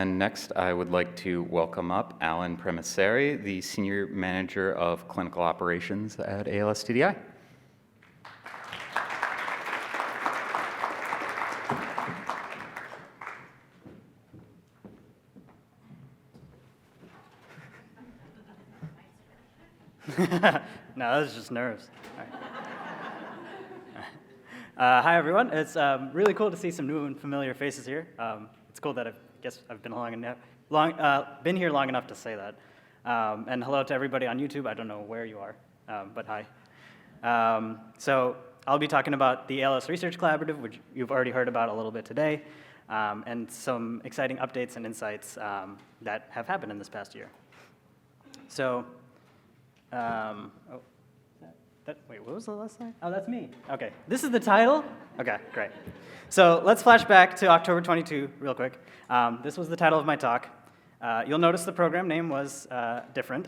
And next, I would like to welcome up Alan Premasiri, the Senior Manager of Clinical Operations at ALS TDI. No, that was just nerves. Hi, everyone. It's really cool to see some new and familiar faces here. It's cool that I've been been here long enough to say that. And hello to everybody on YouTube. I don't know where you are, but hi. So I'll be talking about the ALS Research Collaborative, which you've already heard about a little bit today, and some exciting updates and insights that have happened in this past year. So, wait, what was the last slide? Oh, that's me. Okay, this is the title? Okay, great. So let's flash back to October 22 real quick. This was the title of my talk. You'll notice the program name was different.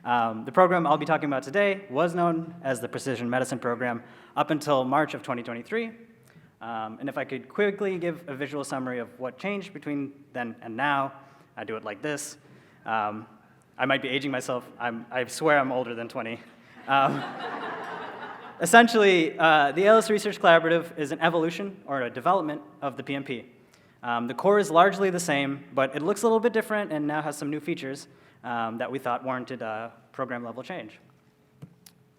The program I'll be talking about today was known as the Precision Medicine Program up until March of 2023. And if I could quickly give a visual summary of what changed between then and now, I do it like this. I might be aging myself. I swear I'm older than 20. Essentially, the ALS Research Collaborative is an evolution or a development of the PMP. The core is largely the same, but it looks a little bit different and now has some new features that we thought warranted a program-level change.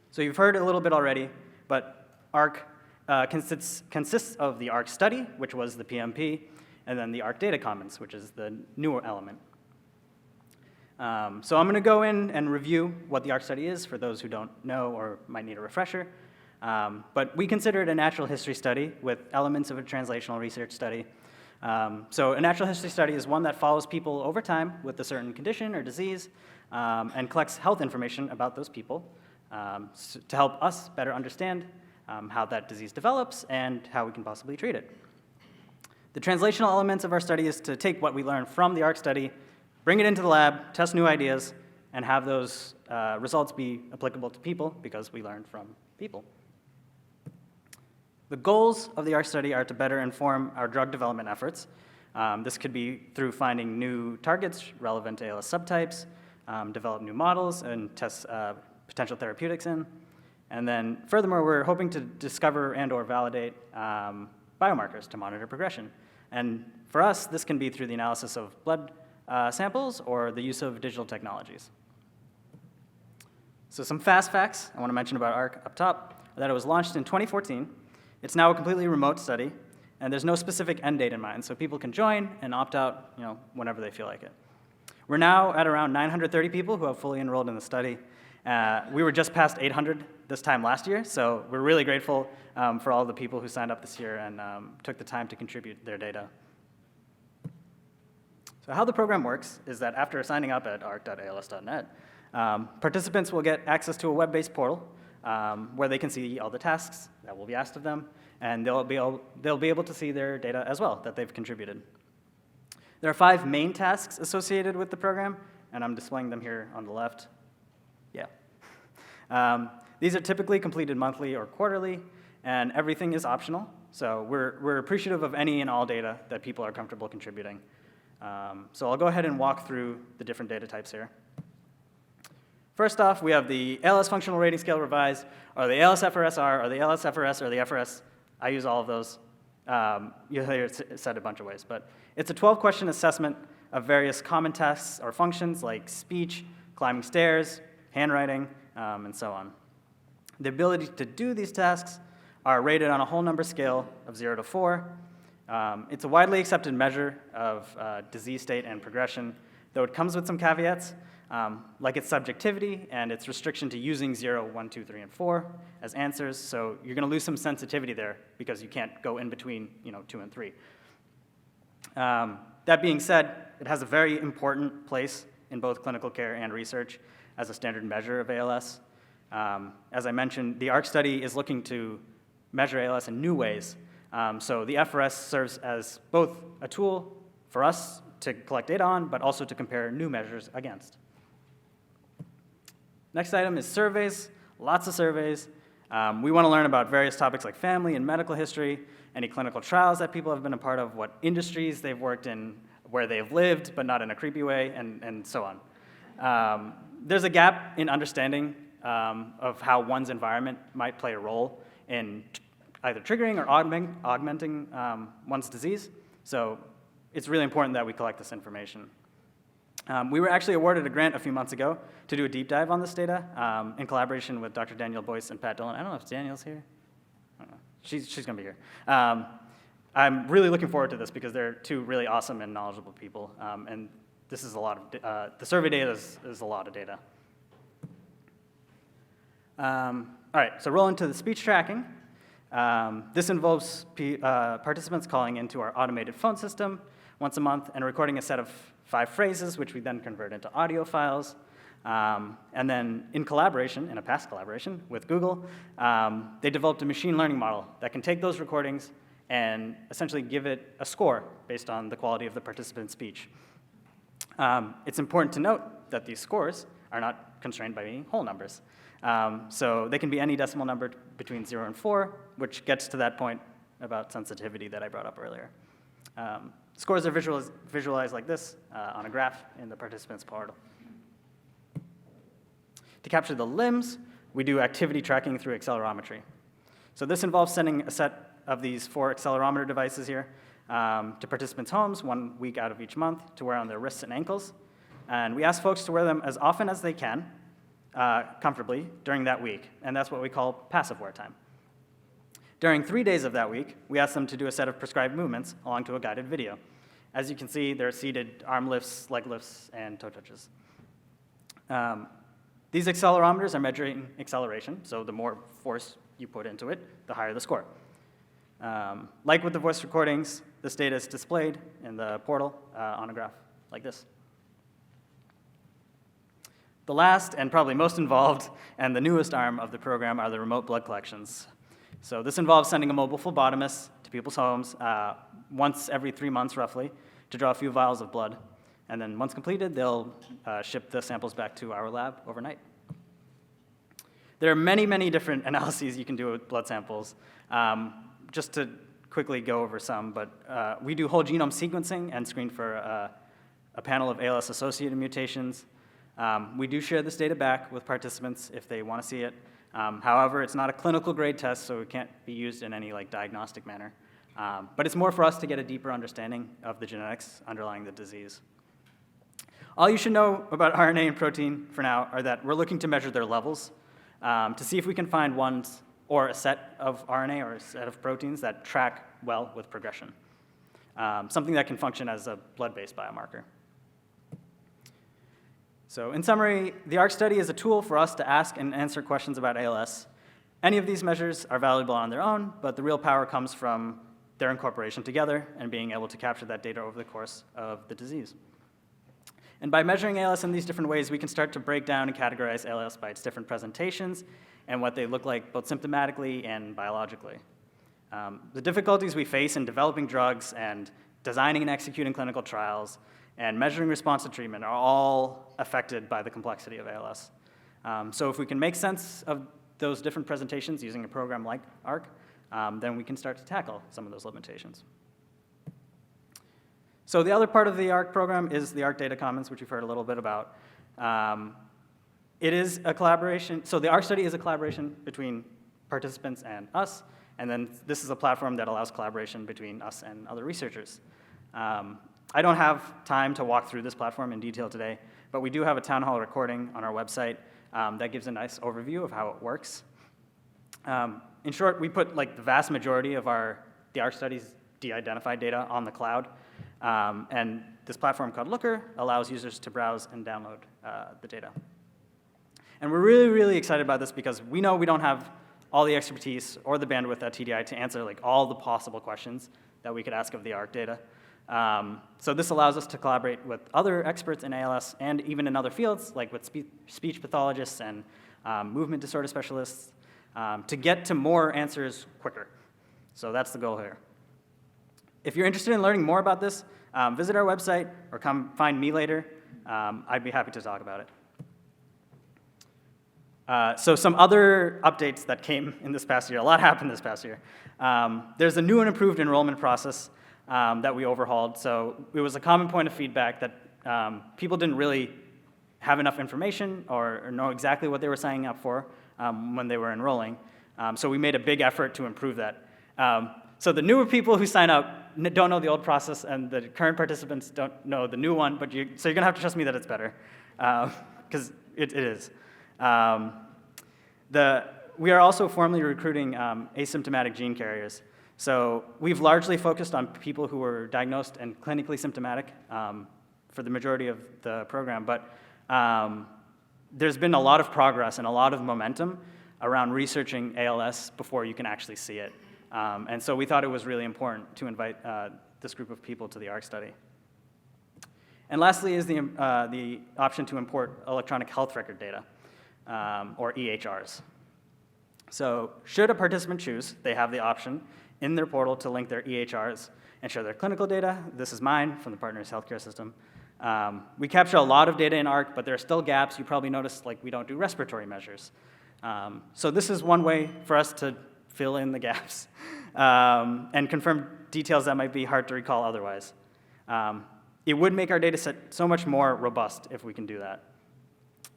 So you've heard a little bit already, but ARC consists of the ARC study, which was the PMP, and then the ARC data commons, which is the newer element. So I'm going to go in and review what the ARC study is for those who don't know or might need a refresher. But we consider it a natural history study with elements of a translational research study. So a natural history study is one that follows people over time with a certain condition or disease and collects health information about those people to help us better understand how that disease develops and how we can possibly treat it. The translational elements of our study is to take what we learn from the ARC study, bring it into the lab, test new ideas, and have those results be applicable to people because we learn from people. The goals of the ARC study are to better inform our drug development efforts. This could be through finding new targets relevant to ALS subtypes, develop new models, and test potential therapeutics in. And then furthermore, we're hoping to discover and or validate biomarkers to monitor progression. And for us, this can be through the analysis of blood samples or the use of digital technologies. So some fast facts I want to mention about ARC up top are that it was launched in 2014. It's now a completely remote study, and there's no specific end date in mind, so people can join and opt out whenever they feel like it. We're now at around 930 people who have fully enrolled in the study. We were just past 800 this time last year, so we're really grateful for all the people who signed up this year and took the time to contribute their data. So how the program works is that after signing up at arc.als.net, participants will get access to a web-based portal where they can see all the tasks that will be asked of them, and they'll be able to see their data as well that they've contributed. There are 5 main tasks associated with the program, and I'm displaying them here on the left. Yeah. These are typically completed monthly or quarterly, and everything is optional, so we're appreciative of any and all data that people are comfortable contributing. So I'll go ahead and walk through the different data types here. First off, we have the ALS Functional Rating Scale Revised, or the ALS FRSR, or the ALS FRS, or the FRS. I use all of those. You'll hear it said a bunch of ways, but it's a 12-question assessment of various common tasks or functions like speech, climbing stairs, handwriting, and so on. The ability to do these tasks are rated on a whole number scale of 0 to 4. It's a widely accepted measure of disease state and progression, though it comes with some caveats, like its subjectivity and its restriction to using 0, 1, 2, 3, and 4 as answers. So you're going to lose some sensitivity there because you can't go in between 2 and 3. That being said, it has a very important place in both clinical care and research as a standard measure of ALS. As I mentioned, the ARC study is looking to measure ALS in new ways. So the FRS serves as both a tool for us to collect data on, but also to compare new measures against. Next item is surveys, lots of surveys. We want to learn about various topics like family and medical history, any clinical trials that people have been a part of, what industries they've worked in, where they've lived, but not in a creepy way, and so on. There's a gap in understanding of how one's environment might play a role in either triggering or augmenting one's disease. So it's really important that we collect this information. We were actually awarded a grant a few months ago to do a deep dive on this data in collaboration with Dr. Danielle Boyce and Pat Dillon. I don't know if Danielle's here. I don't know. She's going to be here. I'm really looking forward to this because they're two really awesome and knowledgeable people. And this is a lot of, the survey data is a lot of data. All right, so roll into the speech tracking. This involves participants calling into our automated phone system once a month and recording a set of 5 phrases, which we then convert into audio files. And then in a past collaboration with Google, they developed a machine learning model that can take those recordings and essentially give it a score based on the quality of the participant's speech. It's important to note that these scores are not constrained by being whole numbers. So they can be any decimal number between 0 and 4, which gets to that point about sensitivity that I brought up earlier. Scores are visualized like this on a graph in the participants portal. To capture the limbs, we do activity tracking through accelerometry. So this involves sending a set of these 4 accelerometer devices here to participants' homes 1 week out of each month to wear on their wrists and ankles. And we ask folks to wear them as often as they can, comfortably, during that week. And that's what we call passive wear time. During 3 days of that week, we ask them to do a set of prescribed movements along to a guided video. As you can see, there are seated arm lifts, leg lifts, and toe touches. These accelerometers are measuring acceleration, so the more force you put into it, the higher the score. Like with the voice recordings, this data is displayed in the portal on a graph like this. The last and probably most involved and the newest arm of the program are the remote blood collections. So this involves sending a mobile phlebotomist to people's homes once every 3 months roughly to draw a few vials of blood. And then once completed, they'll ship the samples back to our lab overnight. There are many, many different analyses you can do with blood samples. Just to quickly go over some, but we do whole genome sequencing and screen for a panel of ALS-associated mutations. We do share this data back with participants if they want to see it. However, it's not a clinical grade test, so it can't be used in any diagnostic manner. But it's more for us to get a deeper understanding of the genetics underlying the disease. All you should know about RNA and protein for now are that we're looking to measure their levels to see if we can find ones or a set of RNA or a set of proteins that track well with progression, something that can function as a blood-based biomarker. So in summary, the ARC study is a tool for us to ask and answer questions about ALS. Any of these measures are valuable on their own, but the real power comes from their incorporation together and being able to capture that data over the course of the disease. And by measuring ALS in these different ways, we can start to break down and categorize ALS by its different presentations and what they look like both symptomatically and biologically. The difficulties we face in developing drugs and designing and executing clinical trials and measuring response to treatment are all affected by the complexity of ALS. So if we can make sense of those different presentations using a program like ARC, then we can start to tackle some of those limitations. So the other part of the ARC program is the ARC Data Commons, which you've heard a little bit about. It is a collaboration, so the ARC study is a collaboration between participants and us, and then this is a platform that allows collaboration between us and other researchers. I don't have time to walk through this platform in detail today, but we do have a town hall recording on our website that gives a nice overview of how it works. In short, we put the vast majority of the ARC study's de-identified data on the cloud, and this platform called Looker allows users to browse and download the data. And we're really, really excited about this because we know we don't have all the expertise or the bandwidth at TDI to answer all the possible questions that we could ask of the ARC data. So this allows us to collaborate with other experts in ALS and even in other fields, like with speech pathologists and movement disorder specialists, to get to more answers quicker. So that's the goal here. If you're interested in learning more about this, visit our website or come find me later. I'd be happy to talk about it. So some other updates that came in this past year, a lot happened this past year. There's a new and improved enrollment process that we overhauled. So it was a common point of feedback that people didn't really have enough information or know exactly what they were signing up for when they were enrolling. So we made a big effort to improve that. So the newer people who sign up don't know the old process, and the current participants don't know the new one, but so you're gonna have to trust me that it's better, because it is. We are also formally recruiting asymptomatic gene carriers. So we've largely focused on people who were diagnosed and clinically symptomatic for the majority of the program, but there's been a lot of progress and a lot of momentum around researching ALS before you can actually see it. And so we thought it was really important to invite this group of people to the ARC study. And lastly is the option to import electronic health record data, or EHRs. So should a participant choose, they have the option in their portal to link their EHRs and share their clinical data. This is mine from the Partners Healthcare System. We capture a lot of data in ARC, but there are still gaps. You probably noticed, like, we don't do respiratory measures. So this is one way for us to fill in the gaps and confirm details that might be hard to recall otherwise. It would make our data set so much more robust if we can do that.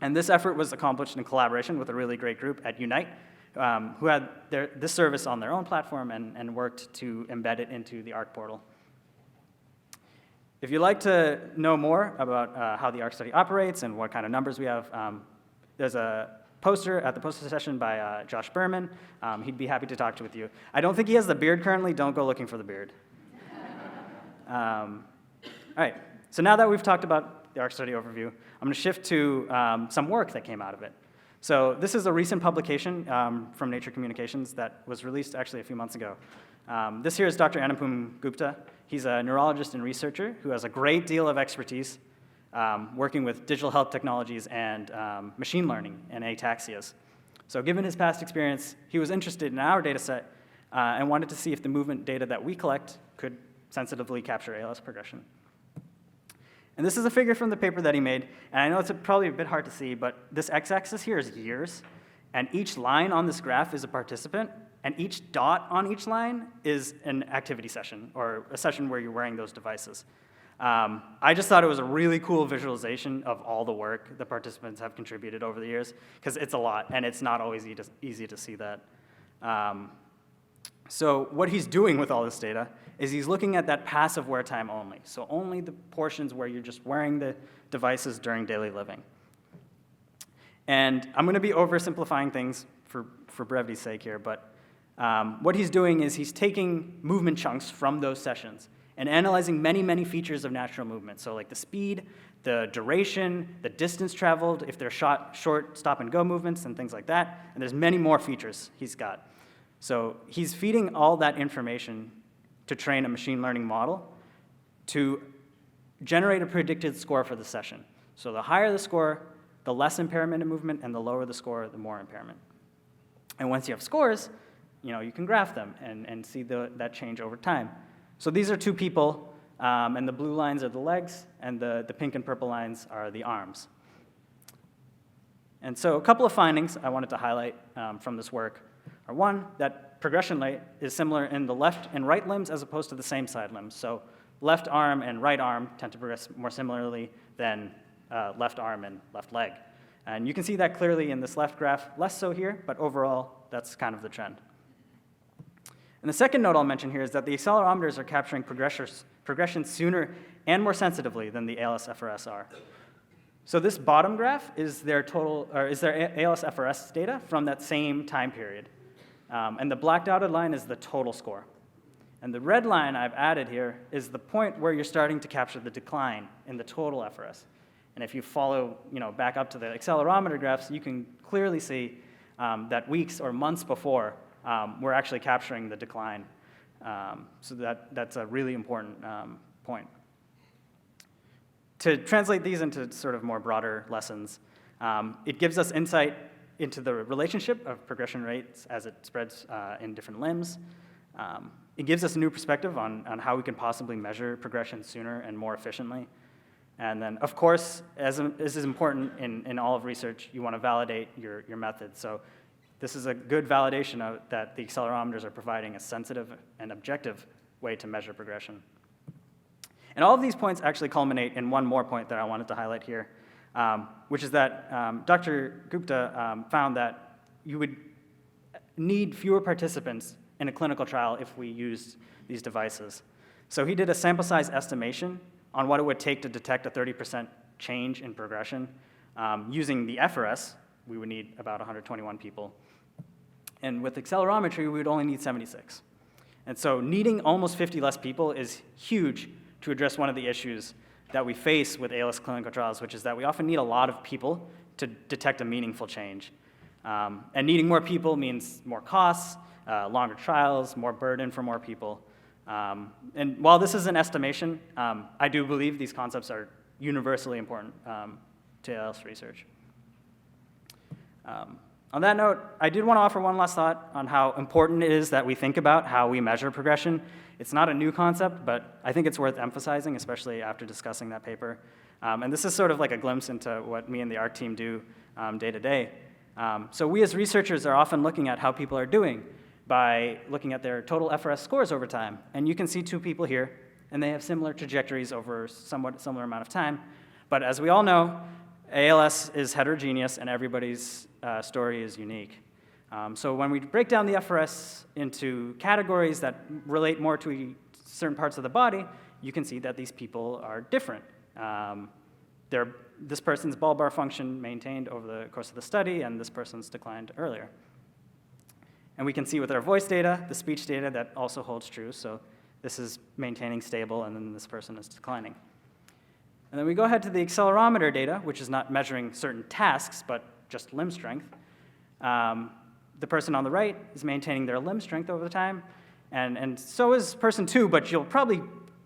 And this effort was accomplished in collaboration with a really great group at Unite, who had this service on their own platform and worked to embed it into the ARC portal. If you'd like to know more about how the ARC study operates and what kind of numbers we have, there's a poster at the poster session by Josh Berman. He'd be happy to talk with you. I don't think he has the beard currently. Don't go looking for the beard. All right, so now that we've talked about the ARC study overview, I'm going to shift to some work that came out of it. So this is a recent publication from Nature Communications that was released actually a few months ago. This here is Dr. Anupam Gupta. He's a neurologist and researcher who has a great deal of expertise working with digital health technologies and machine learning and ataxias. So given his past experience, he was interested in our data set and wanted to see if the movement data that we collect could sensitively capture ALS progression. And this is a figure from the paper that he made, and I know it's probably a bit hard to see, but this x-axis here is years, and each line on this graph is a participant, and each dot on each line is an activity session, or a session where you're wearing those devices. I just thought it was a really cool visualization of all the work the participants have contributed over the years, because it's a lot, and it's not always easy to see that. So what he's doing with all this data is he's looking at that passive wear time only, so only the portions where you're just wearing the devices during daily living. And I'm going to be oversimplifying things for brevity's sake here, but what he's doing is he's taking movement chunks from those sessions and analyzing many, many features of natural movement. So like the speed, the duration, the distance traveled, if they're short stop-and-go movements and things like that, and there's many more features he's got. So he's feeding all that information to train a machine learning model to generate a predicted score for the session. So the higher the score, the less impairment in movement, and the lower the score, the more impairment. And once you have scores, you can graph them and see that change over time. So these are two people, and the blue lines are the legs, and the pink and purple lines are the arms. And so a couple of findings I wanted to highlight from this work are, one, that progression rate is similar in the left and right limbs as opposed to the same side limbs. So left arm and right arm tend to progress more similarly than left arm and left leg. And you can see that clearly in this left graph, less so here, but overall, that's kind of the trend. And the second note I'll mention here is that the accelerometers are capturing progression sooner and more sensitively than the ALS-FRS are. So this bottom graph is their ALS-FRS data from that same time period. And the black dotted line is the total score. And the red line I've added here is the point where you're starting to capture the decline in the total FRS. And if you follow back up to the accelerometer graphs, you can clearly see that weeks or months before, we're actually capturing the decline. So that's a really important point. To translate these into sort of more broader lessons, it gives us insight into the relationship of progression rates as it spreads in different limbs. It gives us a new perspective on how we can possibly measure progression sooner and more efficiently. And then, of course, as this is important in all of research, you want to validate your method. So this is a good validation that the accelerometers are providing a sensitive and objective way to measure progression. And all of these points actually culminate in one more point that I wanted to highlight here, which is that Dr. Gupta found that you would need fewer participants in a clinical trial if we used these devices. So he did a sample size estimation on what it would take to detect a 30% change in progression. Using the FRS, we would need about 121 people. And with accelerometry, we would only need 76. And so needing almost 50 less people is huge to address one of the issues that we face with ALS clinical trials, which is that we often need a lot of people to detect a meaningful change. And needing more people means more costs, longer trials, more burden for more people. And while this is an estimation, I do believe these concepts are universally important to ALS research. On that note, I did want to offer one last thought on how important it is that we think about how we measure progression. It's not a new concept, but I think it's worth emphasizing, especially after discussing that paper. And this is sort of like a glimpse into what me and the ARC team do day to day. So we as researchers are often looking at how people are doing by looking at their total FRS scores over time. And you can see two people here, and they have similar trajectories over somewhat similar amount of time. But as we all know, ALS is heterogeneous, and everybody's story is unique. So when we break down the FRS into categories that relate more to certain parts of the body, you can see that these people are different. This person's bulbar function maintained over the course of the study, and this person's declined earlier. And we can see with our voice data, the speech data, that also holds true. So this is maintaining stable, and then this person is declining. And then we go ahead to the accelerometer data, which is not measuring certain tasks, but just limb strength. The person on the right is maintaining their limb strength over time, and so is person 2, but you'll probably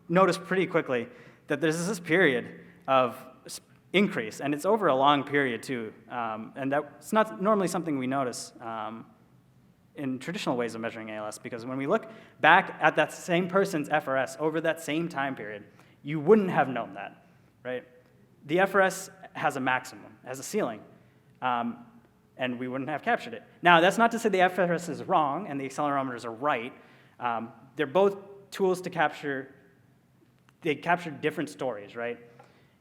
notice pretty quickly that there's this period of increase, and it's over a long period too, and that's not normally something we notice in traditional ways of measuring ALS, because when we look back at that same person's FRS over that same time period, you wouldn't have known that, right? The FRS has a maximum, has a ceiling, and we wouldn't have captured it. Now, that's not to say the FRS is wrong and the accelerometers are right. They're both tools to capture, they capture different stories, right?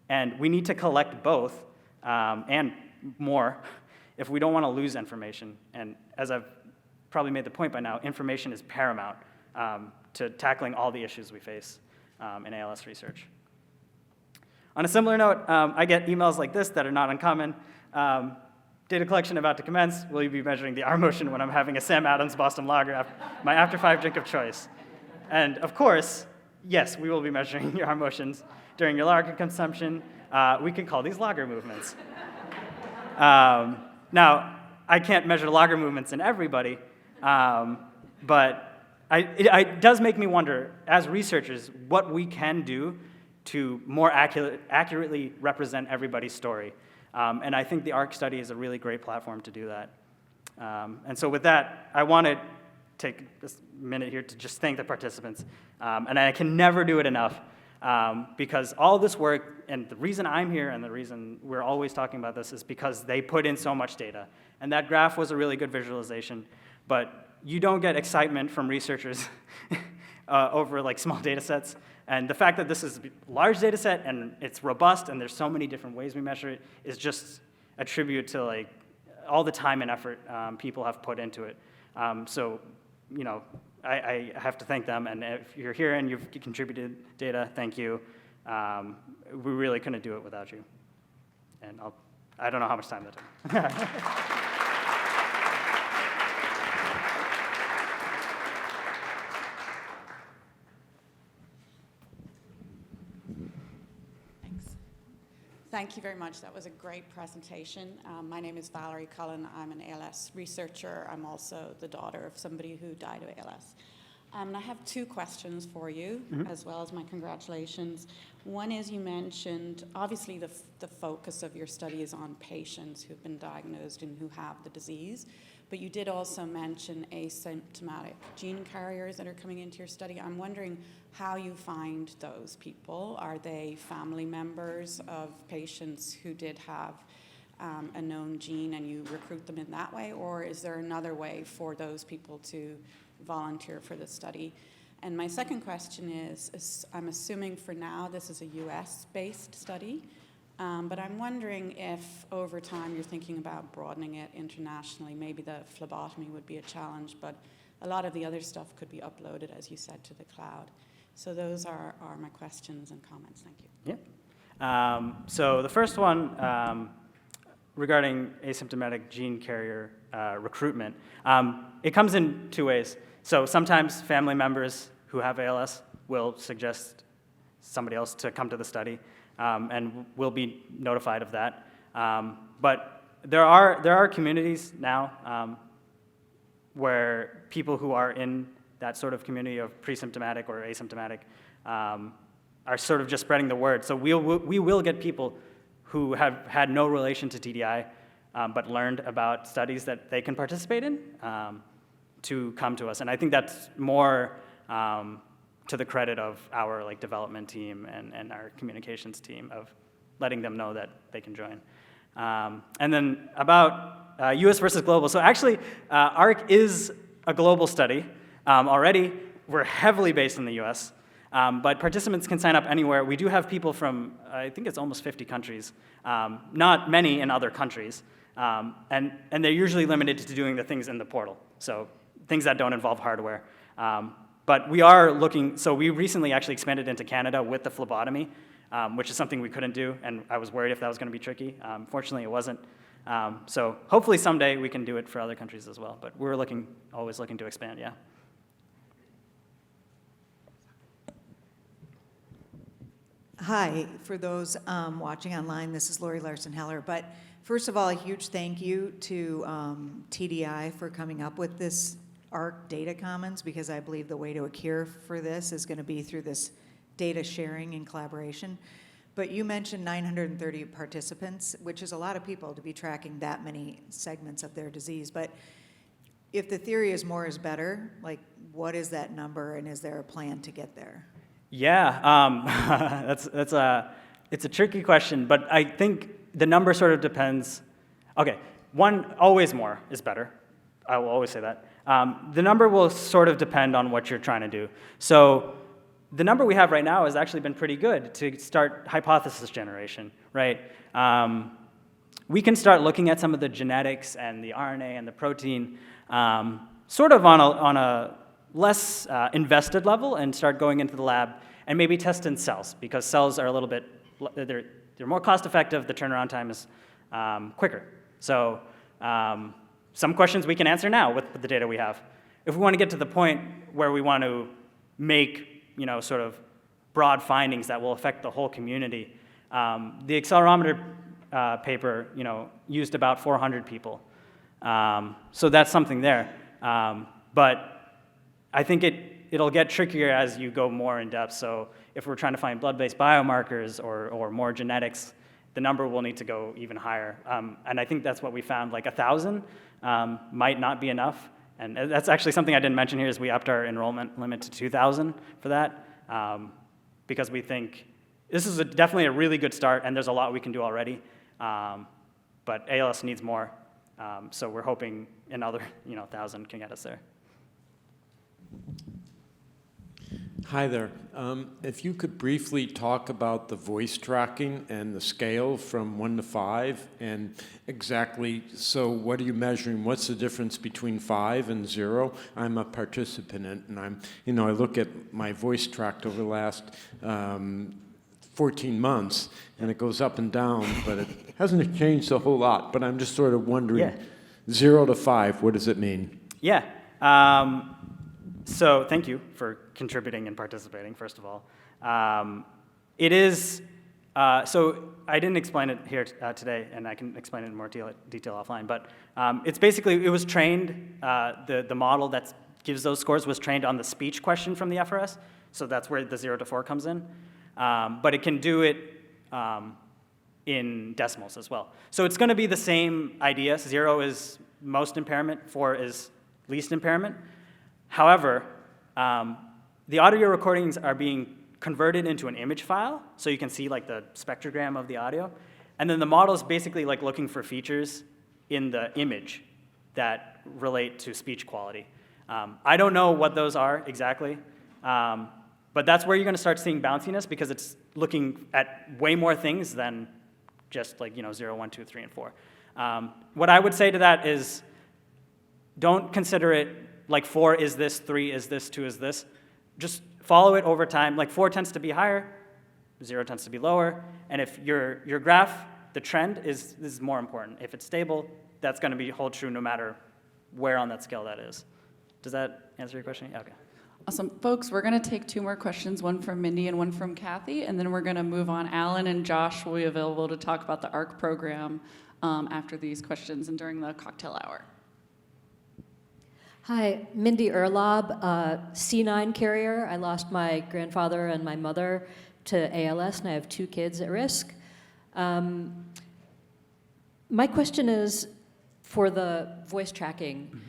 And we need to collect both and more if we don't want to lose information. And as I've probably made the point by now, information is paramount to tackling all the issues we face in ALS research. On a similar note, I get emails like this that are not uncommon. Data collection about to commence. Will you be measuring the R motion when I'm having a Sam Adams Boston Lager, my after 5 drink of choice? And of course, yes, we will be measuring your R motions during your lager consumption. We can call these lager movements. Now, I can't measure lager movements in everybody, but it does make me wonder, as researchers, what we can do to more accurately represent everybody's story. And I think the ARC study is a really great platform to do that. And so with that, I want to take this minute here to just thank the participants. And I can never do it enough, because all this work, and the reason I'm here and the reason we're always talking about this is because they put in so much data. And that graph was a really good visualization, but you don't get excitement from researchers over like small data sets. And the fact that this is a large data set and it's robust and there's so many different ways we measure it is just a tribute to like all the time and effort people have put into it. So, you know, I have to thank them, and if you're here and you've contributed data, thank you. We really couldn't do it without you. And I don't know how much time that took. Thank you very much. That was a great presentation. My name is Valerie Cullen. I'm an ALS researcher. I'm also the daughter of somebody who died of ALS. And I have 2 questions for you, as well as my congratulations. One is, you mentioned, obviously the focus of your study is on patients who've been diagnosed and who have the disease, but you did also mention asymptomatic gene carriers that are coming into your study. I'm wondering how you find those people. Are they family members of patients who did have a known gene and you recruit them in that way, or is there another way for those people to volunteer for the study? And my second question is I'm assuming for now this is a US-based study, but I'm wondering if over time you're thinking about broadening it internationally. Maybe the phlebotomy would be a challenge, but a lot of the other stuff could be uploaded, as you said, to the cloud. So those are my questions and comments. Thank you. Yeah. So the first one, regarding asymptomatic gene carrier recruitment, it comes in two ways. So sometimes family members who have ALS will suggest somebody else to come to the study, and we'll be notified of that. But there are communities now where people who are in that sort of community of pre-symptomatic or asymptomatic are sort of just spreading the word. So we will get people who have had no relation to TDI, but learned about studies that they can participate in, to come to us. And I think that's more to the credit of our development team and our communications team of letting them know that they can join. And then about US versus global. So actually, ARC is a global study. Already, we're heavily based in the US, but participants can sign up anywhere. We do have people from, I think it's almost 50 countries, not many in other countries, and they're usually limited to doing the things in the portal, so things that don't involve hardware. But we are looking, so we recently actually expanded into Canada with the phlebotomy, which is something we couldn't do, and I was worried if that was going to be tricky. Fortunately, it wasn't. So hopefully someday we can do it for other countries as well, but we're always looking to expand, yeah. Hi, for those watching online, this is Lori Larson-Heller. But first of all, a huge thank you to TDI for coming up with this ARC data commons, because I believe the way to a cure for this is going to be through this data sharing and collaboration. But you mentioned 930 participants, which is a lot of people to be tracking that many segments of their disease. But if the theory is more is better, what is that number, and is there a plan to get there? Yeah, it's a tricky question, but I think the number sort of depends. Okay, always more is better. I will always say that. The number will sort of depend on what you're trying to do. So the number we have right now has actually been pretty good to start hypothesis generation, right? We can start looking at some of the genetics and the RNA and the protein sort of on a less invested level and start going into the lab and maybe test in cells, because cells are a little bit, they're more cost effective, the turnaround time is quicker. So some questions we can answer now with the data we have. If we want to get to the point where we want to make, sort of broad findings that will affect the whole community, the accelerometer paper, used about 400 people. So that's something there. But I think it'll get trickier as you go more in depth. So if we're trying to find blood-based biomarkers or more genetics, the number will need to go even higher. And I think that's what we found, 1,000 might not be enough. And that's actually something I didn't mention here, is we upped our enrollment limit to 2,000 for that, because we think this is definitely a really good start, and there's a lot we can do already. But ALS needs more, so we're hoping another 1,000 can get us there. Hi there. If you could briefly talk about the voice tracking and the scale from 1 to 5, and exactly, so what are you measuring? What's the difference between 5 and 0? I'm a participant, and I look at my voice tracked over the last 14 months, and it goes up and down, but it hasn't changed a whole lot. But I'm just sort of wondering, 0 to 5, what does it mean? Yeah. So thank you for contributing and participating, first of all. It is, so I didn't explain it here today, and I can explain it in more detail offline, but it's basically, it was trained, the model that gives those scores was trained on the speech question from the FRS, so that's where the 0 to 4 comes in. But it can do it in decimals as well. So it's going to be the same idea. 0 is most impairment, 4 is least impairment. However, the audio recordings are being converted into an image file, so you can see the spectrogram of the audio. And then the model is basically looking for features in the image that relate to speech quality. I don't know what those are exactly. But that's where you're going to start seeing bounciness because it's looking at way more things than just like 0, 1, 2, 3, and 4. What I would say to that is don't consider it like 4 is this, 3 is this, 2 is this. Just follow it over time. Like 4 tends to be higher, 0 tends to be lower. And if your graph, the trend is more important. If it's stable, that's going to hold true no matter where on that scale that is. Does that answer your question? Okay. Awesome. Folks, we're going to take 2 more questions, one from Mindy and one from Kathy, and then we're going to move on. Alan and Josh will be available to talk about the ARC program after these questions and during the cocktail hour. Hi, Mindy Erlob, C9 carrier. I lost my grandfather and my mother to ALS, and I have 2 kids at risk. My question is, for the voice tracking,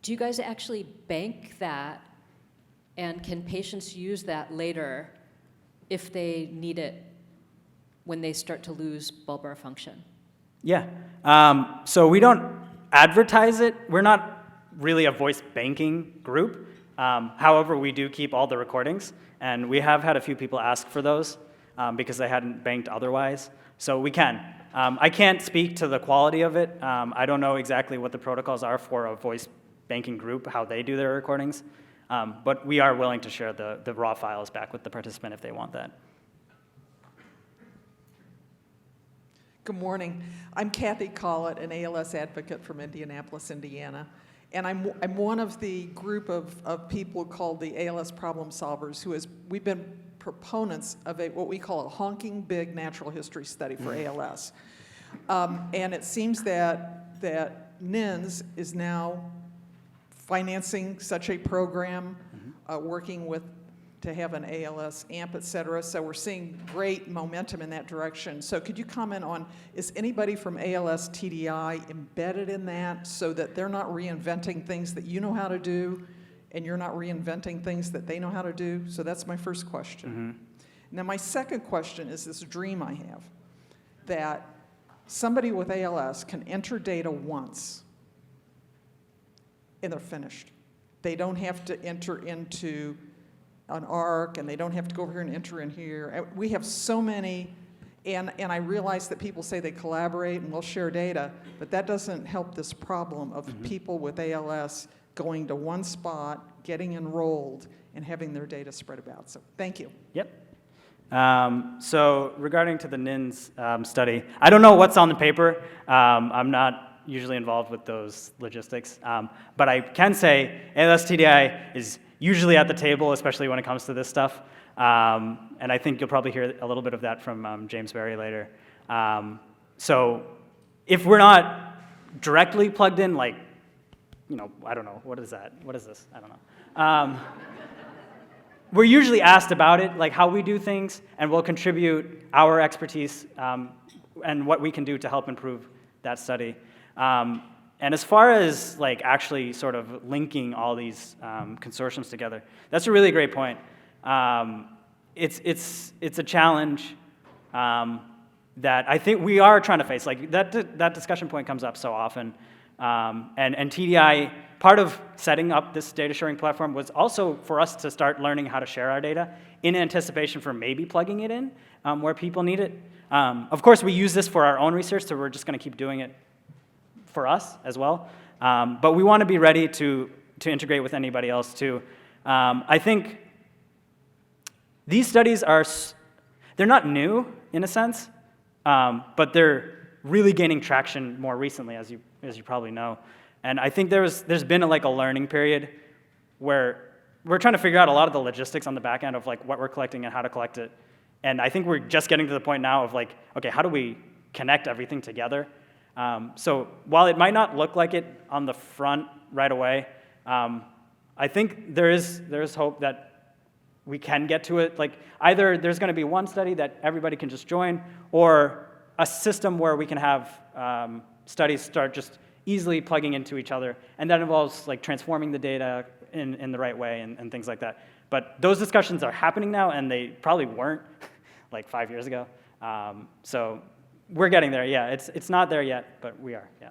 do you guys actually bank that, and can patients use that later if they need it when they start to lose bulbar function? Yeah. So we don't advertise it. We're not really a voice banking group. However, we do keep all the recordings, and we have had a few people ask for those because they hadn't banked otherwise. So we can. I can't speak to the quality of it. I don't know exactly what the protocols are for a voice banking group, how they do their recordings. But we are willing to share the raw files back with the participant if they want that. Good morning. I'm Kathy Collett, an ALS advocate from Indianapolis, Indiana. And I'm one of the group of people called the ALS problem solvers we've been proponents of what we call a honking big natural history study for ALS. And it seems that NINS is now financing such a program, working to have an ALS AMP, et cetera. So we're seeing great momentum in that direction. So could you comment on, is anybody from ALS TDI embedded in that so that they're not reinventing things that you know how to do and you're not reinventing things that they know how to do? So that's my first question. Now my second question is this dream I have, that somebody with ALS can enter data once and they're finished. They don't have to enter into an ARC, and they don't have to go over here and enter in here. We have so many, and I realize that people say they collaborate and we'll share data, but that doesn't help this problem of people with ALS going to one spot, getting enrolled, and having their data spread about. So thank you. Yep. So regarding to the NINS study, I don't know what's on the paper. I'm not usually involved with those logistics. But I can say ALS TDI is usually at the table, especially when it comes to this stuff. And I think you'll probably hear a little bit of that from James Berry later. So if we're not directly plugged in, like, I don't know, what is that? What is this? I don't know. We're usually asked about it, like how we do things, and we'll contribute our expertise and what we can do to help improve that study. And as far as like actually sort of linking all these consortiums together, that's a really great point. It's a challenge that I think we are trying to face. Like that discussion point comes up so often. And TDI, part of setting up this data sharing platform was also for us to start learning how to share our data in anticipation for maybe plugging it in where people need it. Of course, we use this for our own research, so we're just going to keep doing it for us as well. But we want to be ready to integrate with anybody else too. I think these studies they're not new in a sense, but they're really gaining traction more recently, as you probably know. And I think there's been a learning period where we're trying to figure out a lot of the logistics on the back end of like what we're collecting and how to collect it. And I think we're just getting to the point now of like, okay, how do we connect everything together? So while it might not look like it on the front right away, I think there is hope that we can get to it. Like either there's going to be one study that everybody can just join, or a system where we can have studies start just easily plugging into each other, and that involves like transforming the data in the right way and things like that. But those discussions are happening now, and they probably weren't like 5 years ago. So we're getting there, yeah. It's not there yet, but we are, yeah.